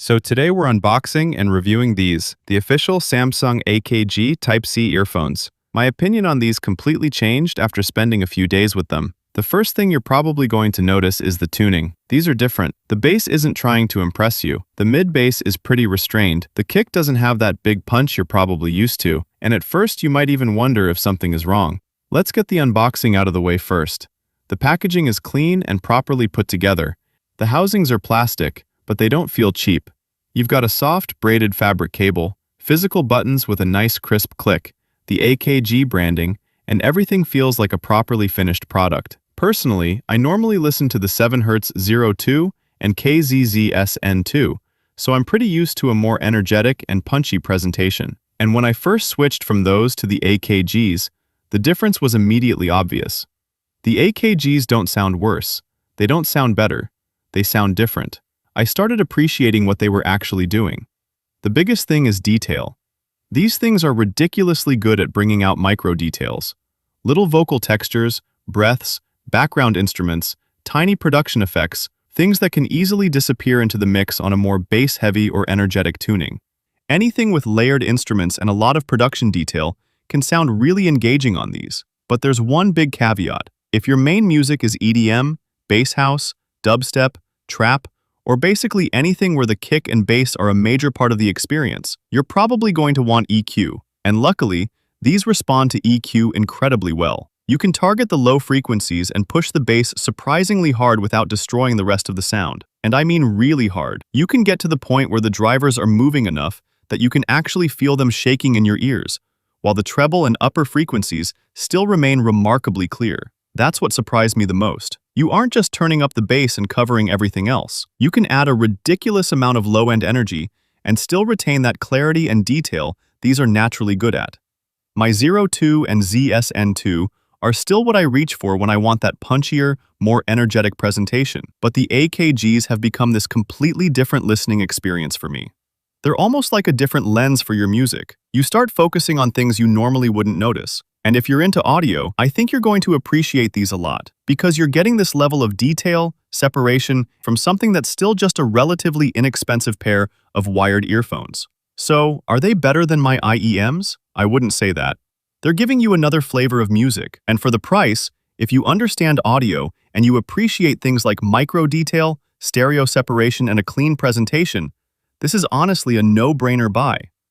So today we're unboxing and reviewing the official Samsung AKG Type-C earphones. My opinion on these completely changed after spending a few days with them. The first thing you're probably going to notice is the tuning. These are different. The bass isn't trying to impress you. The mid-bass is pretty restrained. The kick doesn't have that big punch you're probably used to, and at first you might even wonder if something is wrong. Let's get the unboxing out of the way first. The packaging is clean and properly put together. The housings are plastic, but they don't feel cheap. You've got a soft, braided fabric cable, physical buttons with a nice crisp click, the AKG branding, and everything feels like a properly finished product. Personally, I normally listen to the 7Hz 02 and KZZ-SN2, so I'm pretty used to a more energetic and punchy presentation. And when I first switched from those to the AKGs, the difference was immediately obvious. The AKGs don't sound worse. They don't sound better. They sound different. I started appreciating what they were actually doing. The biggest thing is detail. These things are ridiculously good at bringing out micro details. Little vocal textures, breaths, background instruments, tiny production effects, things that can easily disappear into the mix on a more bass-heavy or energetic tuning. Anything with layered instruments and a lot of production detail can sound really engaging on these. But there's one big caveat. If your main music is EDM, bass house, dubstep, trap, or basically anything where the kick and bass are a major part of the experience, you're probably going to want EQ. And luckily, these respond to EQ incredibly well. You can target the low frequencies and push the bass surprisingly hard without destroying the rest of the sound. And I mean really hard. You can get to the point where the drivers are moving enough that you can actually feel them shaking in your ears, while the treble and upper frequencies still remain remarkably clear. That's what surprised me the most. You aren't just turning up the bass and covering everything else. You can add a ridiculous amount of low-end energy and still retain that clarity and detail these are naturally good at. My 02 and ZSN2 are still what I reach for when I want that punchier, more energetic presentation, but the AKGs have become this completely different listening experience for me. They're almost like a different lens for your music. You start focusing on things you normally wouldn't notice. And if you're into audio, I think you're going to appreciate these a lot, because you're getting this level of detail, separation, from something that's still just a relatively inexpensive pair of wired earphones. So, are they better than my IEMs? I wouldn't say that. They're giving you another flavor of music, and for the price, if you understand audio and you appreciate things like micro detail, stereo separation, and a clean presentation, this is honestly a no-brainer buy.